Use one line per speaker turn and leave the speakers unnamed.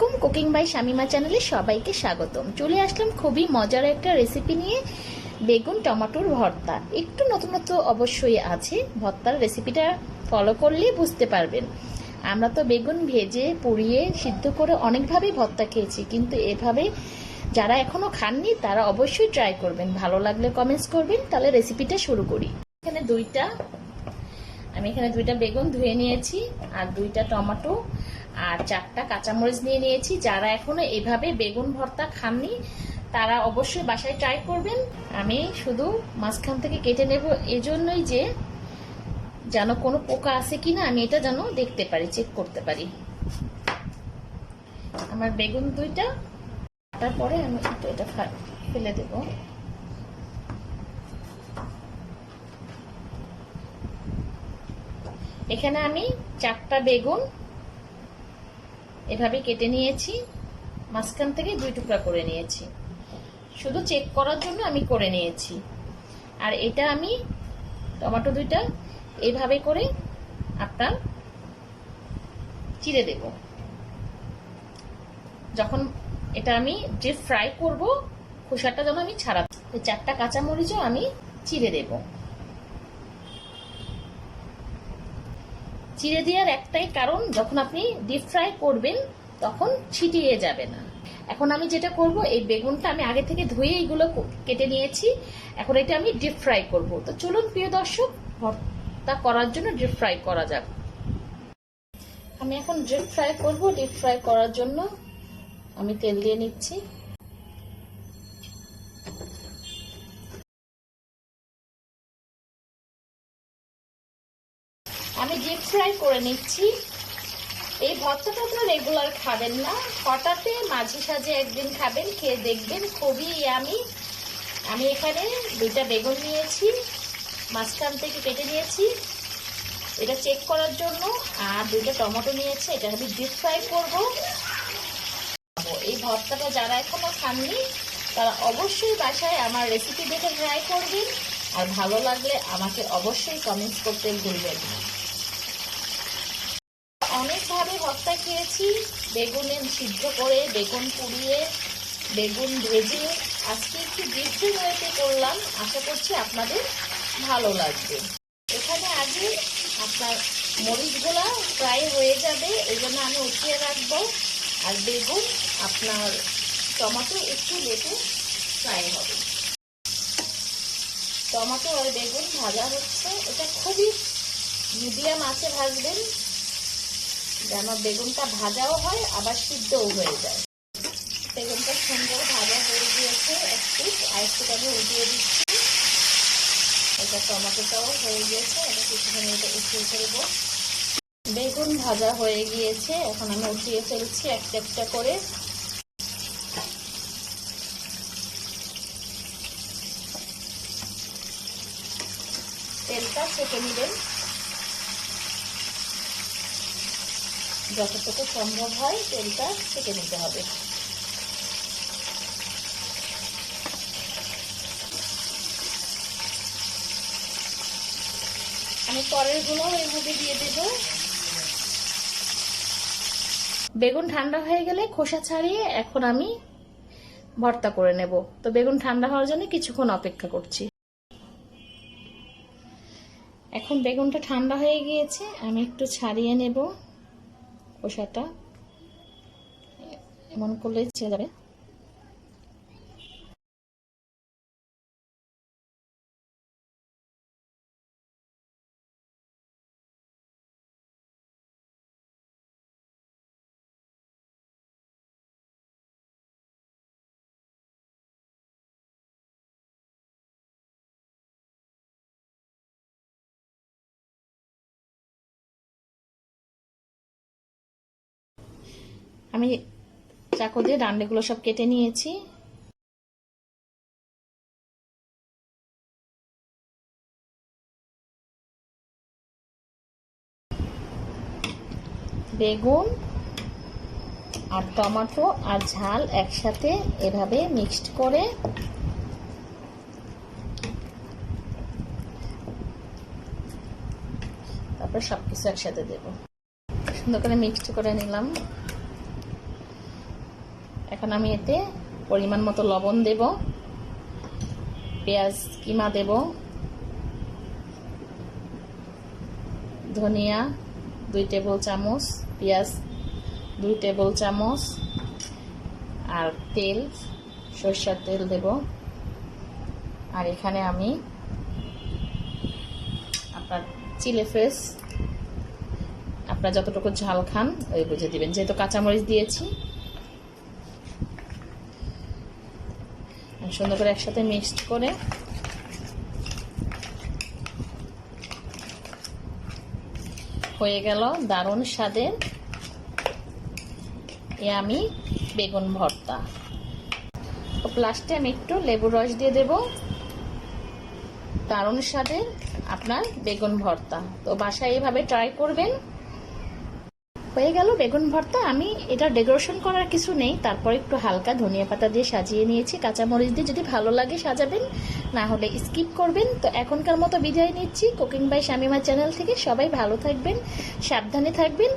আলাইকুম, cooking by Shamima চ্যানেলে সবাইকে স্বাগতম। চলে আসলাম খুবই মজার একটা রেসিপি নিয়ে, বেগুন টমেটোর ভর্তা। একটু নতুনত্ব অবশ্যই আছে, ভর্তার রেসিপিটা ফলো করলেই বুঝতে পারবেন। আমরা তো বেগুন ভেজে পুড়িয়ে সিদ্ধ করে অনেকভাবেই ভর্তা খেয়েছি, কিন্তু এভাবে যারা এখনো খাননি তারা অবশ্যই ট্রাই করবেন। ভালো লাগলে কমেন্টস করবেন। তাহলে রেসিপিটা শুরু করি। আমি এখানে দুইটা বেগুন ধুয়ে নিয়েছি, আর দুইটা টমেটো আর 4টা কাঁচামরিচ নিয়ে নিয়েছি। যারা এখনো এভাবে বেগুন ভর্তা খাননি তারা অবশ্যই বাসায় ট্রাই করবেন। আমি শুধু মাঝখান থেকে কেটে নেব, এজন্যই যে যেন কোনো পোকা আছে কিনা আমি এটা যেন দেখতে পারি, চেক করতে পারি। আমার বেগুন দুইটা কাটার পরে আমি এটা ফেলে দেব। এখানে আমি 4টা বেগুন এভাবে কেটে নিয়েছি, মাঝখান থেকে 2 টুকরা করে নিয়েছি, শুধু চেক করার জন্য আমি করে নিয়েছি। আর এটা আমি টমেটো দুইটা এইভাবে করে আপনার চিড়ে দেব। যখন এটা আমি ডিপ ফ্রাই করব, খোসাটা যেন আমি ছাড়া। 4টা কাঁচামরিচও আমি চিড়ে দেব। চিড়ে দেওয়ার একটাই কারণ, যখন আপনি ডিপ ফ্রাই করবেন তখন ছিটিয়ে যাবে না। এখন আমি যেটা করব, এই বেগুনটা আমি আগে থেকে ধুয়ে এইগুলো কেটে নিয়েছি, এখন এটা আমি ডিপ ফ্রাই করব। তো চলুন প্রিয় দর্শক, ভর্তা করার জন্য ডিপ ফ্রাই করা যাক। আমি এখন ডিপ ফ্রাই করব। ডিপ ফ্রাই করার জন্য আমি তেল দিয়ে নিচ্ছি। আমি ডিপ ফ্রাই করে নিচ্ছি। এই ভর্তাটা আপনারা রেগুলার খাবেন না, হঠাৎ মাঝে সাঝে একদিন খাবেন, খেয়ে দেখবেন খুবই ইয়ামি। আমি এখানে 2টা বেগুন নিয়েছি, মাঝখান থেকে কেটে নিয়েছি এটা চেক করার জন্য, আর 2টা টমেটো নিয়েছি, এটা আমি ডিপ ফ্রাই করব। এই ভর্তাটা যারা এখনো খাননি তারা অবশ্যই বাসায় আমার রেসিপি দেখে ট্রাই করবেন, আর ভালো লাগলে আমাকে অবশ্যই কমেন্টস করতে ভুলবেন না। অনেকভাবে ভর্তা খেয়েছি, বেগুনে সিদ্ধ করে, বেগুন পুড়িয়ে, বেগুন ভেজে। আজকে একটু ডিফারেন্ট ওয়েতে করলাম, আশা করছি আপনাদের ভালো লাগবে। এখানে আগে আপনার মরিচগুলা ফ্রাই হয়ে যাবে, এই জন্য আমি উঠিয়ে রাখবো। আর বেগুন আপনার টমেটো একটু লেটে ফ্রাই হবে। টমেটো আর বেগুন ভাজা হচ্ছে, এটা খুবই মিডিয়াম আঁচে ভাজবেন যেন বেগুনটা ভাজাও হয় আবার সিদ্ধও হয়ে যায়। বেগুনটা সুন্দর ভাজা হয়ে গিয়েছে, একটু আমি উঠিয়ে দিচ্ছি। এটা টমেটোটাও হয়ে গিয়েছে, এটা কিছুক্ষণ এটা উঠিয়ে ফেলবো। বেগুন ভাজা হয়ে গিয়েছে, এখন আমি উঠিয়ে ফেলছি একটা একটা করে। তেলটা ছেঁকে নেবেন, যতটুকু সম্ভব হয় তেলটা ছেঁকে নিতে হবে। আমি পরের গুলো এইভাবে দিয়ে দেব। বেগুন ঠান্ডা হয়ে গেলে খোসা ছাড়িয়ে এখন আমি ভর্তা করে নেব। তো বেগুন ঠান্ডা হওয়ার জন্য কিছুক্ষণ অপেক্ষা করছি। এখন বেগুনটা ঠান্ডা হয়ে গিয়েছে, আমি একটু ছাড়িয়ে নেব খোসাটা, এমন করলেই ছেড়ে যাবে। আমি চাকু দিয়ে ডান্ডিগুলো সব কেটে নিয়েছি। বেগুন আর টমেটো আর ঝাল একসাথে এভাবে মিক্সড করে তারপর সবকিছু একসাথে দেব। সুন্দর করে মিক্সড করে নিলাম। এখন আমি এতে পরিমাণ মতো লবণ দেব, পেঁয়াজ কিমা দেব, ধনিয়া 2 টেবিল চামচ, পেঁয়াজ 2 টেবিল চামচ, আর তেল, সরষের তেল দেব। আর এখানে আমি আপনার চিলি ফ্লেক্স, আপনারা যতটুকু ঝাল খান ওই বুঝে দিবেন, যেহেতু কাঁচামরিচ দিয়েছি। সুন্দর করে একসাথে মিক্সড করে হয়ে গেল দারুণ স্বাদের আমি বেগুন ভর্তা। তো লাস্টে আমি একটু লেবুর রস দিয়ে দেব। দারুণ স্বাদের আপনার বেগুন ভর্তা। তো বাসায় এইভাবে ট্রাই করবেন। হয়ে গেল বেগুন ভর্তা। আমি এটা ডেকোরেশন করার কিছু নেই, তারপর একটু হালকা ধনিয়া পাতা দিয়ে সাজিয়ে নিয়েছি, কাঁচামরিচ দিয়ে। যদি ভালো লাগে সাজাবেন, না হলে স্কিপ করবেন। তো এখনকার মতো বিদায় নিচ্ছি কুকিং বাই শামিমা চ্যানেল থেকে। সবাই ভালো থাকবেন, সাবধানে থাকবেন।